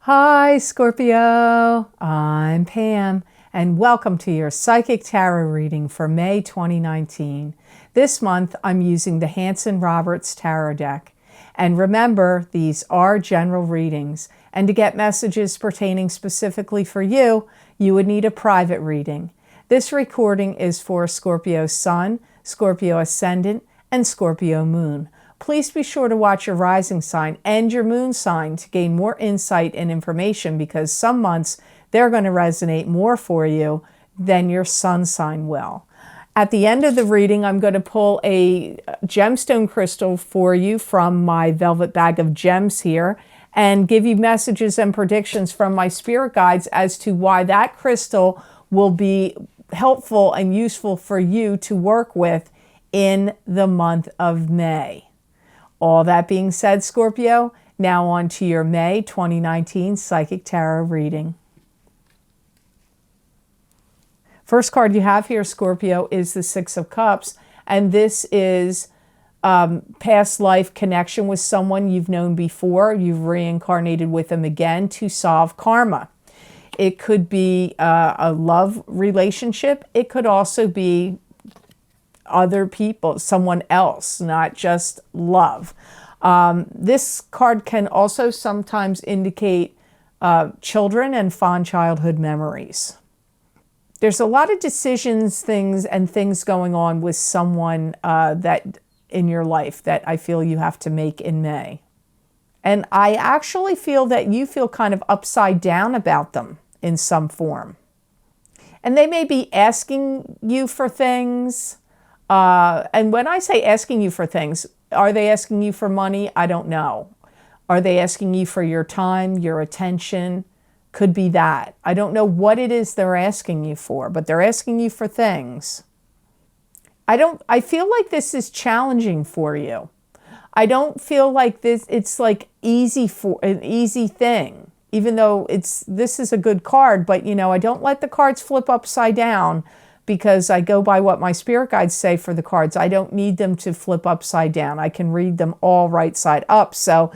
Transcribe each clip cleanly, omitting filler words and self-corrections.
Hi, Scorpio. I'm Pam, and welcome to your Psychic Tarot reading for May 2019. This month, I'm using the Hanson-Roberts Tarot deck. And remember, these are general readings, and to get messages pertaining specifically for you, you would need a private reading. This recording is for Scorpio Sun, Scorpio Ascendant, and Scorpio Moon. Please be sure to watch your rising sign and your moon sign to gain more insight and information, because some months they're going to resonate more for you than your sun sign will. At the end of the reading, I'm going to pull a gemstone crystal for you from my velvet bag of gems here and give you messages and predictions from my spirit guides as to why that crystal will be helpful and useful for you to work with in the month of May. All that being said, Scorpio, now on to your May 2019 Psychic Tarot reading. First card you have here, Scorpio, is the Six of Cups, and this is past life connection with someone you've known before. You've reincarnated with them again to solve karma. It could be a love relationship. It could also be other people, someone else, not just love. This card can also sometimes indicate children and fond childhood memories. There's a lot of decisions, things going on with someone that in your life that I feel you have to make in May. And I actually feel that you feel kind of upside down about them in some form. And they may be asking you for things. And when I say asking you for things, are they asking you for money? I don't know. Are they asking you for your time, your attention? Could be that. I don't know what it is they're asking you for, but they're asking you for things. I feel like this is challenging for you. I don't feel like it's like an easy thing, even though this is a good card, but I don't let the cards flip upside down, because I go by what my spirit guides say for the cards. I don't need them to flip upside down. I can read them all right side up. So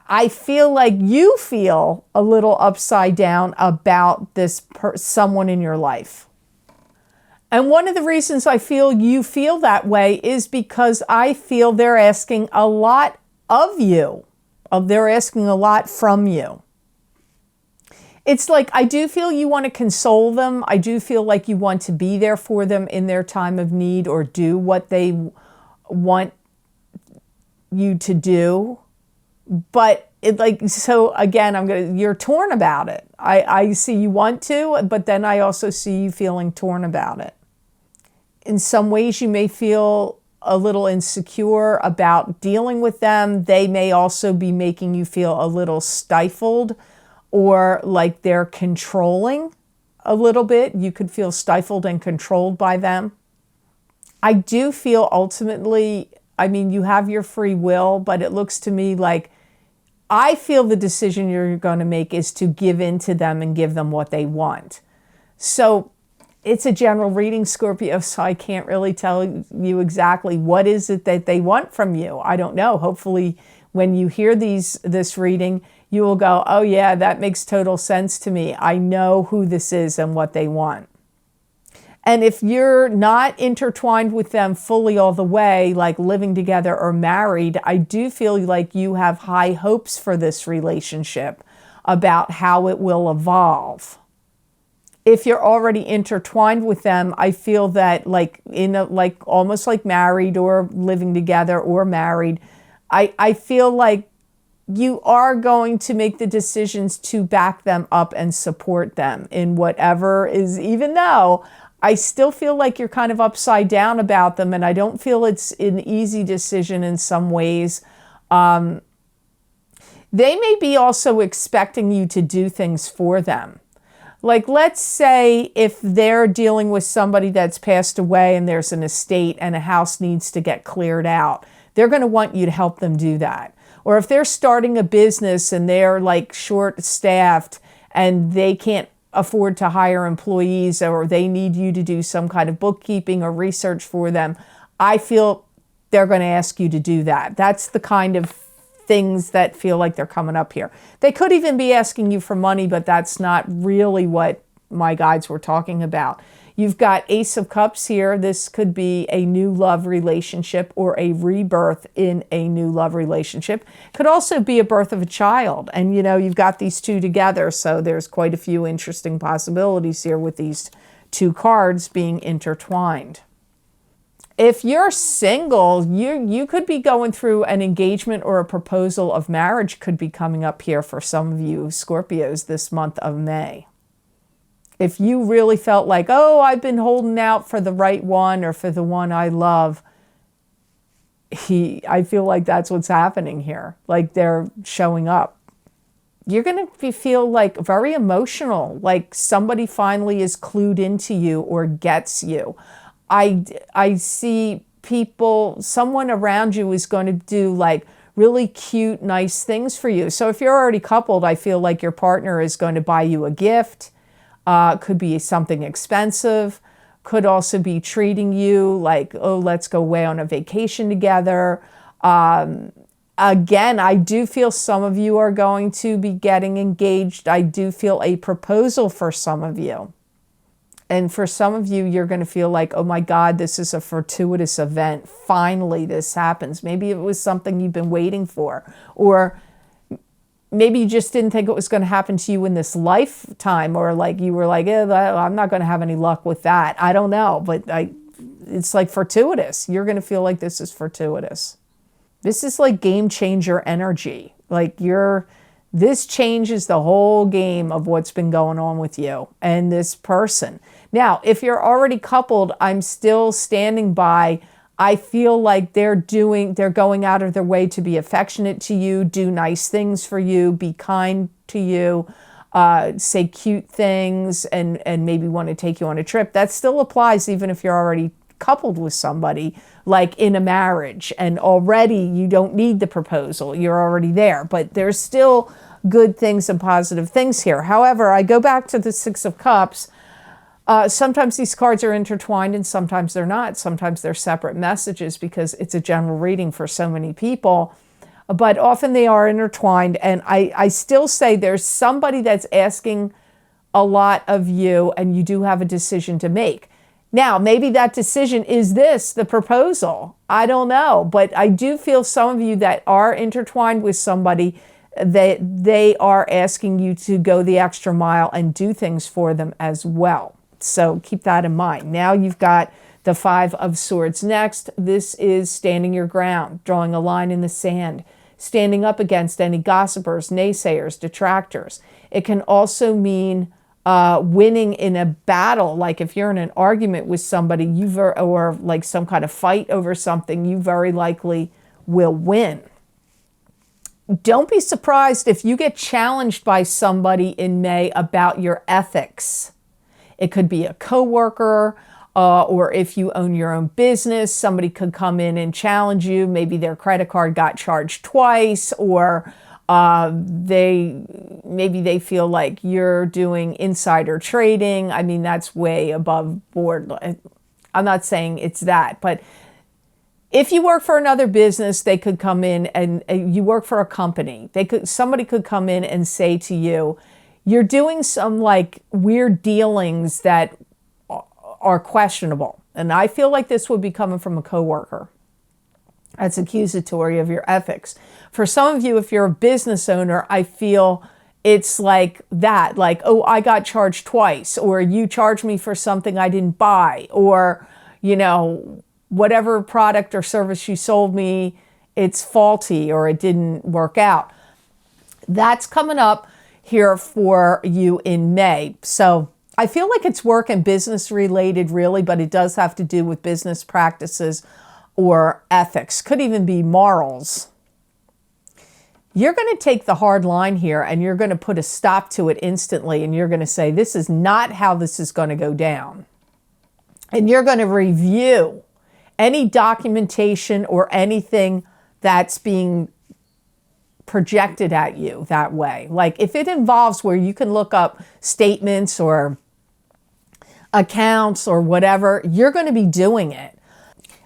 I feel like you feel a little upside down about this someone in your life. And one of the reasons I feel you feel that way is because I feel they're asking a lot of you. They're asking a lot from you. It's like, I do feel you want to console them. I do feel like you want to be there for them in their time of need, or do what they want you to do. But so again, you're torn about it. I see you want to, but then I also see you feeling torn about it. In some ways, you may feel a little insecure about dealing with them. They may also be making you feel a little stifled, or like they're controlling a little bit. You could feel stifled and controlled by them. I do feel ultimately, you have your free will, but it looks to me like I feel the decision you're going to make is to give in to them and give them what they want. So it's a general reading, Scorpio, so I can't really tell you exactly what is it that they want from you. I don't know. Hopefully, when you hear this reading, you will go, oh yeah, that makes total sense to me. I know who this is and what they want. And if you're not intertwined with them fully all the way, like living together or married, I do feel like you have high hopes for this relationship about how it will evolve. If you're already intertwined with them, I feel that almost like married or living together or married, I feel like you are going to make the decisions to back them up and support them in whatever is, even though I still feel like you're kind of upside down about them, and I don't feel it's an easy decision in some ways. They may be also expecting you to do things for them. Like, let's say if they're dealing with somebody that's passed away and there's an estate and a house needs to get cleared out, they're going to want you to help them do that. Or if they're starting a business and they're like short-staffed and they can't afford to hire employees, or they need you to do some kind of bookkeeping or research for them, I feel they're going to ask you to do that. That's the kind of things that feel like they're coming up here. They could even be asking you for money, but that's not really what my guides were talking about. You've got Ace of Cups here. This could be a new love relationship or a rebirth in a new love relationship. Could also be a birth of a child. And, you know, you've got these two together, so there's quite a few interesting possibilities here with these two cards being intertwined. If you're single, you could be going through an engagement, or a proposal of marriage could be coming up here for some of you Scorpios this month of May. If you really felt like, oh, I've been holding out for the right one, or for the one I love, I feel like that's what's happening here. Like they're showing up. You're going to feel like very emotional, like somebody finally is clued into you or gets you. I see people, someone around you is going to do like really cute, nice things for you. So if you're already coupled, I feel like your partner is going to buy you a gift. Could be something expensive. Could also be treating you like, oh, let's go away on a vacation together. Again, I do feel some of you are going to be getting engaged. I do feel a proposal for some of you. And for some of you, you're going to feel like, oh my God, this is a fortuitous event. Finally, this happens. Maybe it was something you've been waiting for. Or maybe you just didn't think it was going to happen to you in this lifetime. Or like you were like, I'm not going to have any luck with that. I don't know. But it's like fortuitous. You're going to feel like this is fortuitous. This is like game changer energy. Like this changes the whole game of what's been going on with you and this person. Now, if you're already coupled, I'm still standing by. I feel like they're going out of their way to be affectionate to you, do nice things for you, be kind to you, say cute things, and maybe want to take you on a trip. That still applies even if you're already coupled with somebody, like in a marriage, and already you don't need the proposal. You're already there, but there's still good things and positive things here. However, I go back to the Six of Cups. Sometimes these cards are intertwined and sometimes they're not. Sometimes they're separate messages because it's a general reading for so many people. But often they are intertwined. And I still say there's somebody that's asking a lot of you and you do have a decision to make. Now, maybe that decision is the proposal. I don't know. But I do feel some of you that are intertwined with somebody, they are asking you to go the extra mile and do things for them as well. So keep that in mind. Now you've got the Five of Swords next. This is standing your ground, drawing a line in the sand, standing up against any gossipers, naysayers, detractors. It can also mean winning in a battle. Like if you're in an argument with somebody, or like some kind of fight over something, you very likely will win. Don't be surprised if you get challenged by somebody in May about your ethics. It could be a coworker, or if you own your own business, somebody could come in and challenge you. Maybe their credit card got charged twice, or maybe they feel like you're doing insider trading. I mean, that's way above board. I'm not saying it's that, but if you work for another business, they could come in, and you work for a company. Somebody could come in and say to you, you're doing some like weird dealings that are questionable. And I feel like this would be coming from a coworker. That's accusatory of your ethics. For some of you, if you're a business owner, I feel it's like that. Like, oh, I got charged twice, or you charged me for something I didn't buy, or, you know, whatever product or service you sold me, it's faulty or it didn't work out. That's coming up here for you in May. So I feel like it's work and business related really, but it does have to do with business practices or ethics. Could even be morals. You're going to take the hard line here and you're going to put a stop to it instantly, and you're going to say, this is not how this is going to go down. And you're going to review any documentation or anything that's being projected at you that way. Like if it involves where you can look up statements or accounts or whatever, you're going to be doing it.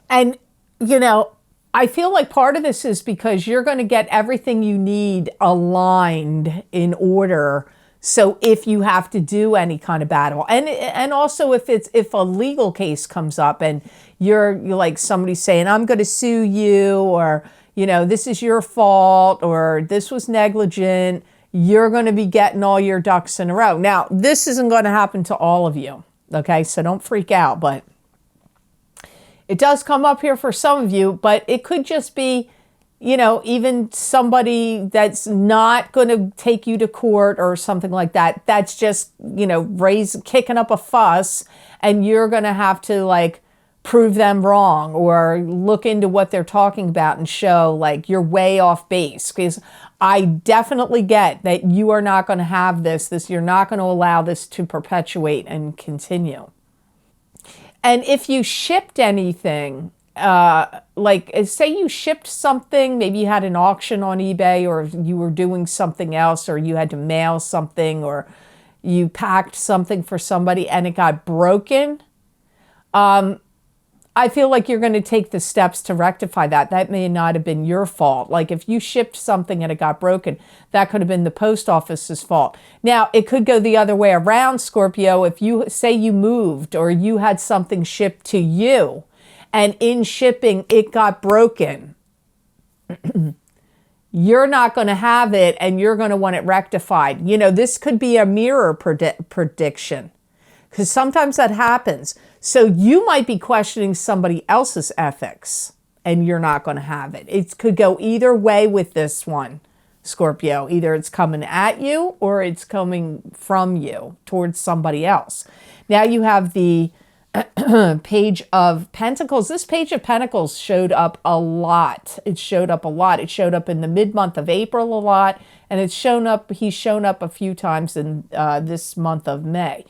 And, you know, I feel like part of this is because you're going to get everything you need aligned in order. So if you have to do any kind of battle, and also if a legal case comes up and you're like somebody saying, I'm going to sue you, or this is your fault, or this was negligent, you're going to be getting all your ducks in a row. Now, this isn't going to happen to all of you, okay? So don't freak out, but it does come up here for some of you, but it could just be, even somebody that's not going to take you to court or something like that. That's just, kicking up a fuss, and you're going to have to like prove them wrong or look into what they're talking about and show like you're way off base. Because I definitely get that you are not going to have this, you're not going to allow this to perpetuate and continue. And if you shipped anything, like say you shipped something, maybe you had an auction on eBay, or you were doing something else, or you had to mail something, or you packed something for somebody and it got broken, I feel like you're going to take the steps to rectify that. That may not have been your fault. Like if you shipped something and it got broken, that could have been the post office's fault. Now, it could go the other way around, Scorpio. If you say you moved or you had something shipped to you and in shipping it got broken, you're not going to have it and you're going to want it rectified. This could be a mirror prediction, because sometimes that happens. So you might be questioning somebody else's ethics and you're not going to have it. It could go either way with this one, Scorpio. Either it's coming at you or it's coming from you towards somebody else. Now you have the Page of Pentacles. This Page of Pentacles showed up a lot. It showed up a lot. It showed up in the mid-month of April a lot, and he's shown up a few times in this month of May.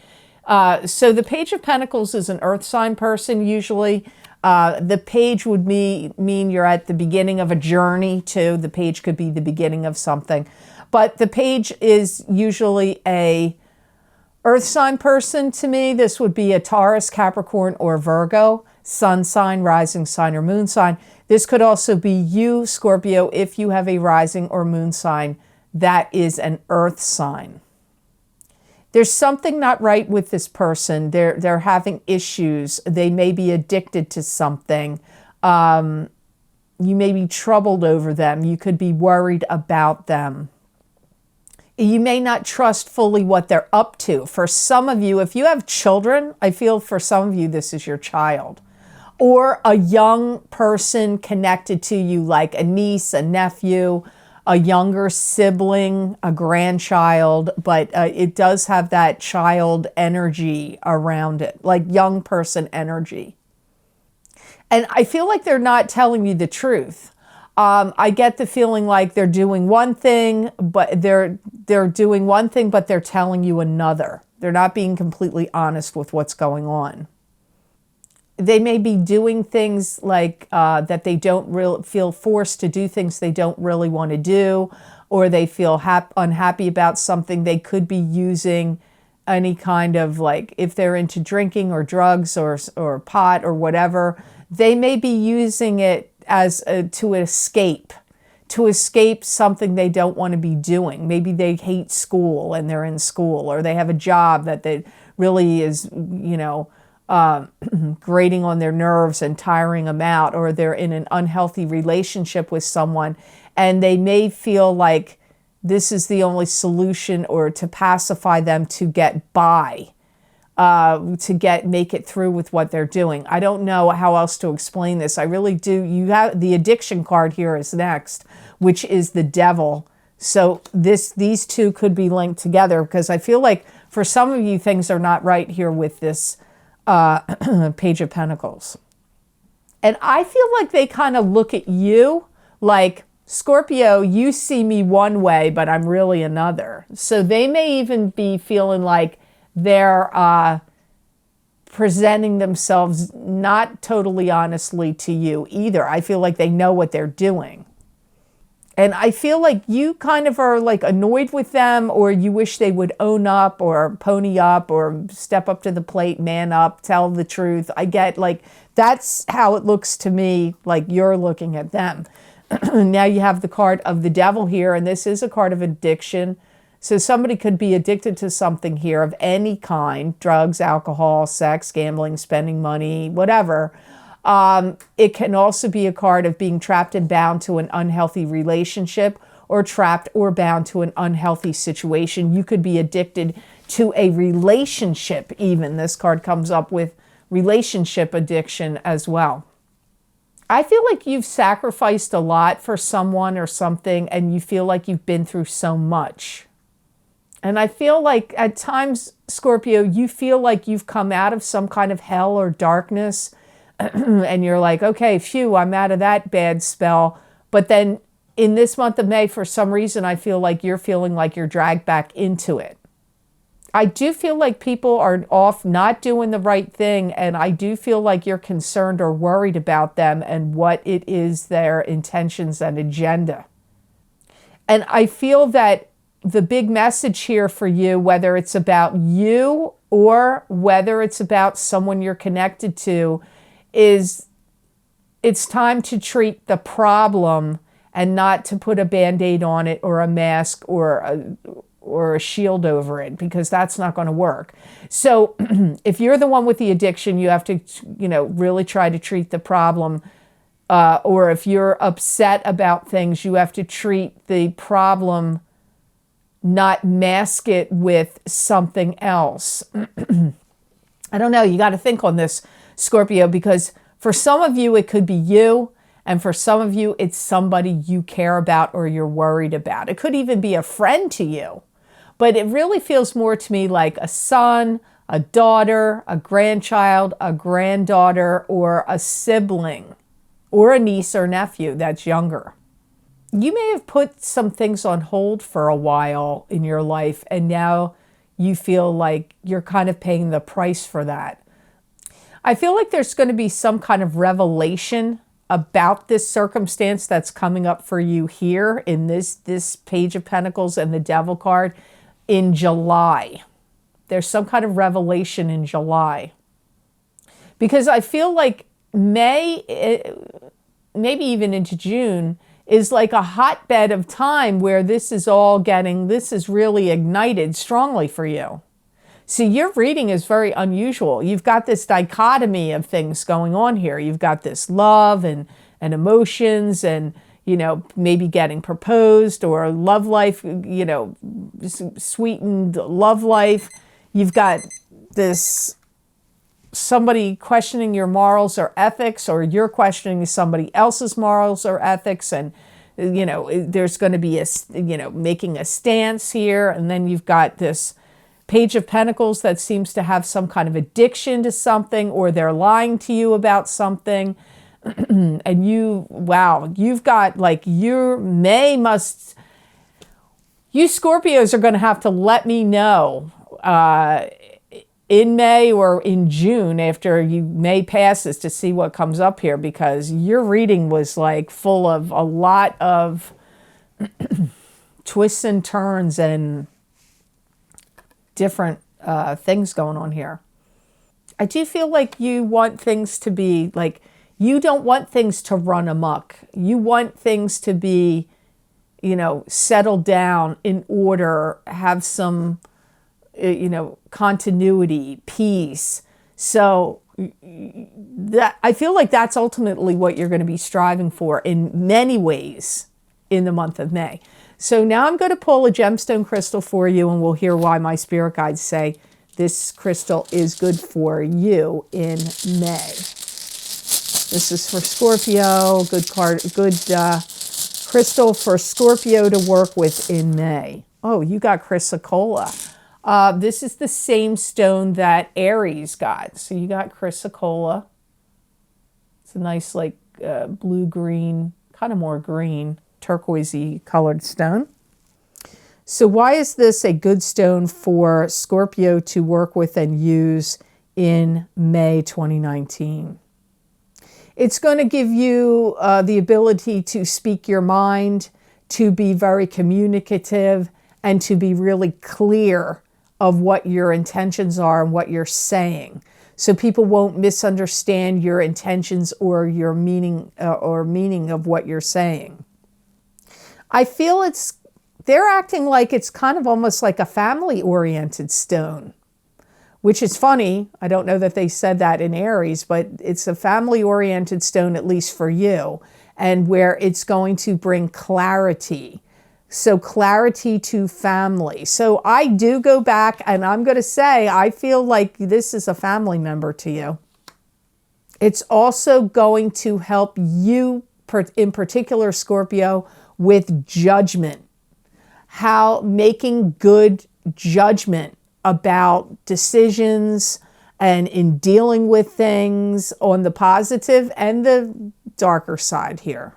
So the Page of Pentacles is an earth sign person usually. The page would mean you're at the beginning of a journey too. The page could be the beginning of something. But the page is usually a earth sign person to me. This would be a Taurus, Capricorn, or Virgo, sun sign, rising sign, or moon sign. This could also be you, Scorpio, if you have a rising or moon sign that is an earth sign. There's something not right with this person. They're having issues. They may be addicted to something. You may be troubled over them. You could be worried about them. You may not trust fully what they're up to. For some of you, if you have children, I feel for some of you this is your child. Or a young person connected to you, like a niece, a nephew, a younger sibling, a grandchild, but it does have that child energy around it, like young person energy. And I feel like they're not telling you the truth. I get the feeling like they're doing one thing, but they're doing one thing, but they're telling you another. They're not being completely honest with what's going on. They may be doing things like that they don't really feel forced to do, things they don't really want to do, or they feel unhappy about something. They could be using any kind of, like, if they're into drinking or drugs or pot or whatever, they may be using it as to escape something they don't want to be doing. Maybe they hate school and they're in school, or they have a job that they really is, grating on their nerves and tiring them out, or they're in an unhealthy relationship with someone and they may feel like this is the only solution, or to pacify them to get by, make it through with what they're doing. I don't know how else to explain this. I really do. You have the addiction card here is next, which is the devil. So these two could be linked together, because I feel like for some of you things are not right here with this Page of Pentacles. And I feel like they kind of look at you like, Scorpio, you see me one way, but I'm really another. So they may even be feeling like they're presenting themselves not totally honestly to you either. I feel like they know what they're doing. And I feel like you kind of are like annoyed with them, or you wish they would own up or pony up or step up to the plate, man up, tell the truth. I get like, that's how it looks to me, like you're looking at them. Now you have the card of the devil here, and this is a card of addiction. So somebody could be addicted to something here of any kind, drugs, alcohol, sex, gambling, spending money, whatever. It can also be a card of being trapped and bound to an unhealthy relationship, or trapped or bound to an unhealthy situation. You could be addicted to a relationship even. This card comes up with relationship addiction as well. I feel like you've sacrificed a lot for someone or something, and you feel like you've been through so much. And I feel like at times, Scorpio, you feel like you've come out of some kind of hell or darkness, and you're like, okay, phew, I'm out of that bad spell. But then in this month of May, for some reason, I feel like you're feeling like you're dragged back into it. I do feel like people are off not doing the right thing, and I do feel like you're concerned or worried about them and what it is, their intentions and agenda. And I feel that the big message here for you, whether it's about you or whether it's about someone you're connected to, is it's time to treat the problem and not to put a Band-Aid on it or a mask or a shield over it, because that's not going to work. So if you're the one with the addiction, you have to, really try to treat the problem. Or if you're upset about things, you have to treat the problem, not mask it with something else. I don't know. You got to think on this, Scorpio, because for some of you, it could be you. And for some of you, it's somebody you care about or you're worried about. It could even be a friend to you. But it really feels more to me like a son, a daughter, a grandchild, a granddaughter, or a sibling, or a niece or nephew that's younger. You may have put some things on hold for a while in your life, and now you feel like you're kind of paying the price for that. I feel like there's going to be some kind of revelation about this circumstance that's coming up for you here in this Page of Pentacles and the Devil card in July. There's some kind of revelation in July. Because I feel like May, maybe even into June, is like a hotbed of time where this is really ignited strongly for you. See, your reading is very unusual. You've got this dichotomy of things going on here. You've got this love and emotions and, maybe getting proposed or love life, sweetened love life. You've got this somebody questioning your morals or ethics, or you're questioning somebody else's morals or ethics. And, there's going to be making a stance here. And then you've got this Page of Pentacles that seems to have some kind of addiction to something, or they're lying to you about something. And you've got like you Scorpios are going to have to let me know in May or in June after May passes to see what comes up here, because your reading was like full of a lot of twists and turns and different things going on here. I do feel like you want things to be like, you don't want things to run amok. You want things to be, settled down, in order, have some, continuity, peace. So I feel like that's ultimately what you're going to be striving for in many ways in the month of May. So now I'm going to pull a gemstone crystal for you, and we'll hear why my spirit guides say this crystal is good for you in May. This is for Scorpio. Good crystal for Scorpio to work with in May. Oh, you got chrysocolla. This is the same stone that Aries got. So you got chrysocolla. It's a nice blue-green, kind of more green, turquoisey colored stone. So why is this a good stone for Scorpio to work with and use in May 2019? It's going to give you the ability to speak your mind, to be very communicative and to be really clear of what your intentions are and what you're saying. So people won't misunderstand your intentions or your meaning of what you're saying. I feel they're acting like it's kind of almost like a family-oriented stone, which is funny. I don't know that they said that in Aries, but it's a family-oriented stone, at least for you, and where it's going to bring clarity. So clarity to family. So I do go back, and I'm going to say, I feel like this is a family member to you. It's also going to help you, in particular, Scorpio, with judgment. How making good judgment about decisions and in dealing with things on the positive and the darker side here.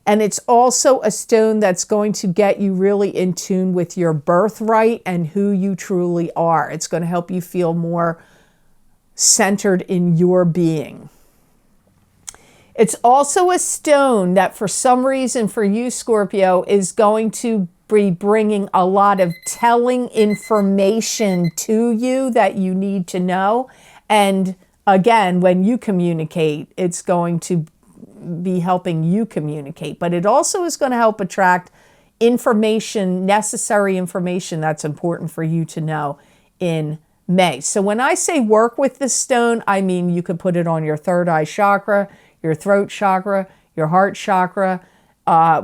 And it's also a stone that's going to get you really in tune with your birthright and who you truly are. It's going to help you feel more centered in your being. It's also a stone that for some reason for you, Scorpio, is going to be bringing a lot of telling information to you that you need to know. And again, when you communicate, it's going to be helping you communicate, but it also is going to help attract information, necessary information that's important for you to know in May. So when I say work with this stone, I mean you could put it on your third eye chakra, your throat chakra, your heart chakra,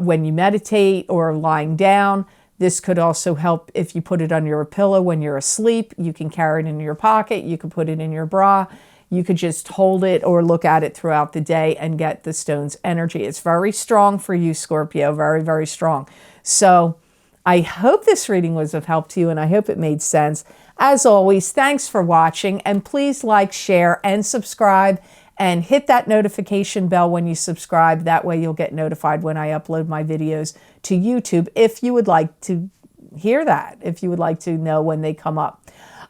when you meditate or lying down. This could also help if you put it under your pillow when you're asleep. You can carry it in your pocket. You can put it in your bra. You could just hold it or look at it throughout the day and get the stone's energy. It's very strong for you, Scorpio, very, very strong. So I hope this reading was of help to you, and I hope it made sense. As always, thanks for watching, and please like, share, and subscribe, and hit that notification bell when you subscribe. That way you'll get notified when I upload my videos to YouTube, if you would like to hear that, if you would like to know when they come up.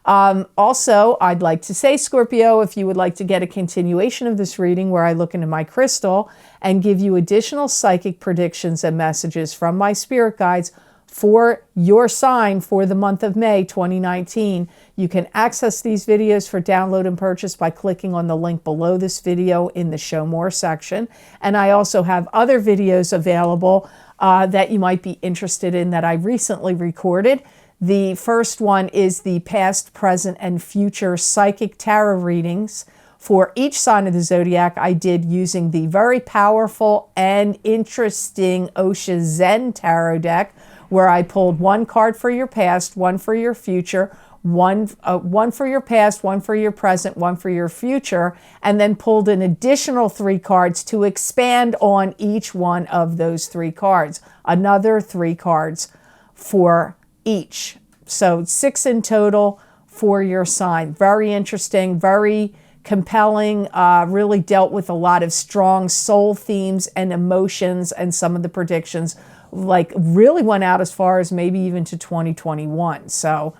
Also, I'd like to say, Scorpio, if you would like to get a continuation of this reading where I look into my crystal and give you additional psychic predictions and messages from my spirit guides for your sign for the month of May 2019, you can access these videos for download and purchase by clicking on the link below this video in the Show More section. And I also have other videos available that you might be interested in that I recently recorded. The first one is the past, present, and future psychic tarot readings for each sign of the zodiac. I did using the very powerful and interesting Osha Zen tarot deck, where I pulled one card for your past, one for your future, one for your past, one for your present, one for your future, and then pulled an additional 3 cards to expand on each one of those 3 cards. Another 3 cards for each. So 6 in total for your sign. Very interesting, very compelling, really dealt with a lot of strong soul themes and emotions, and some of the predictions like really went out as far as maybe even to 2021. So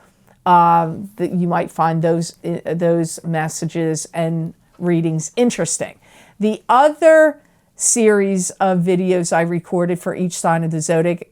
that you might find those messages and readings interesting. The other series of videos I recorded for each sign of the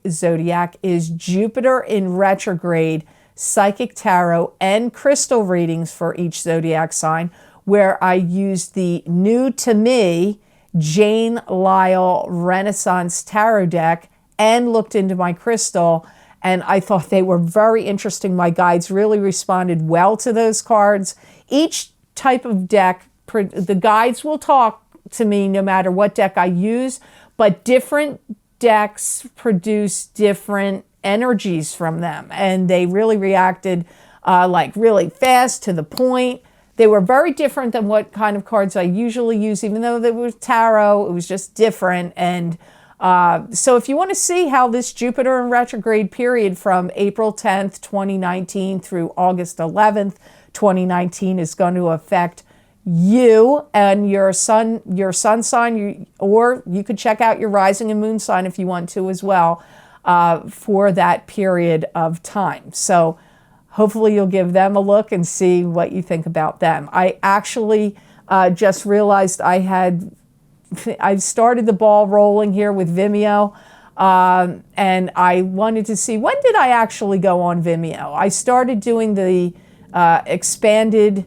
zodiac is Jupiter in retrograde, psychic tarot, and crystal readings for each zodiac sign, where I used the new to me Jane Lyle Renaissance tarot deck and looked into my crystal, and I thought they were very interesting. My guides really responded well to those cards. Each type of deck, the guides will talk to me no matter what deck I use, but different decks produce different energies from them, and they really reacted like really fast, to the point. They were very different than what kind of cards I usually use, even though they were tarot. It was just different. And so if you want to see how this Jupiter in retrograde period from April 10th, 2019 through August 11th, 2019 is going to affect you and your sun sign, or you could check out your rising and moon sign if you want to as well, for that period of time. So hopefully you'll give them a look and see what you think about them. I actually just realized I've started the ball rolling here with Vimeo. And I wanted to see, when did I actually go on Vimeo? I started doing the expanded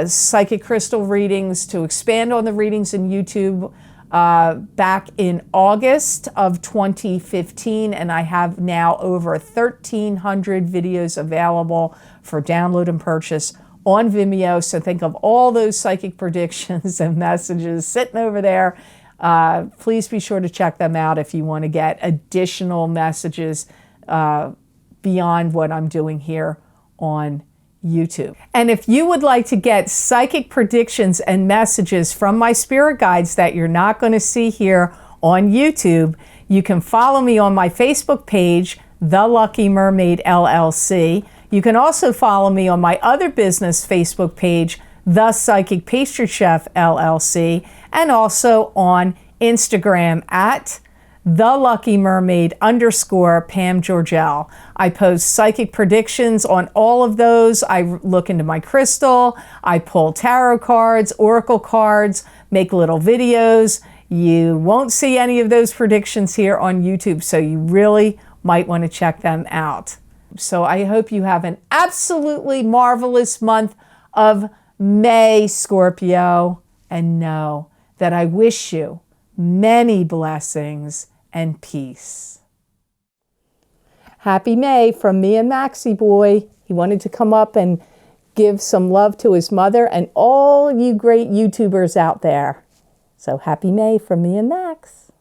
psychic crystal readings to expand on the readings in YouTube back in August of 2015, and I have now over 1,300 videos available for download and purchase on Vimeo. So think of all those psychic predictions and messages sitting over there. Please be sure to check them out if you want to get additional messages beyond what I'm doing here on YouTube. And if you would like to get psychic predictions and messages from my spirit guides that you're not going to see here on YouTube, you can follow me on my Facebook page, The Lucky Mermaid LLC. You can also follow me on my other business Facebook page, The Psychic Pastry Chef LLC, and also on Instagram at The Lucky Mermaid _ Pam Georgel. I post psychic predictions on all of those. I look into my crystal, I pull tarot cards, oracle cards, make little videos. You won't see any of those predictions here on YouTube, so you really might want to check them out. So I hope you have an absolutely marvelous month of May, Scorpio, and know that I wish you many blessings and peace. Happy May from me and Maxie Boy. He wanted to come up and give some love to his mother and all you great YouTubers out there. So happy May from me and Max.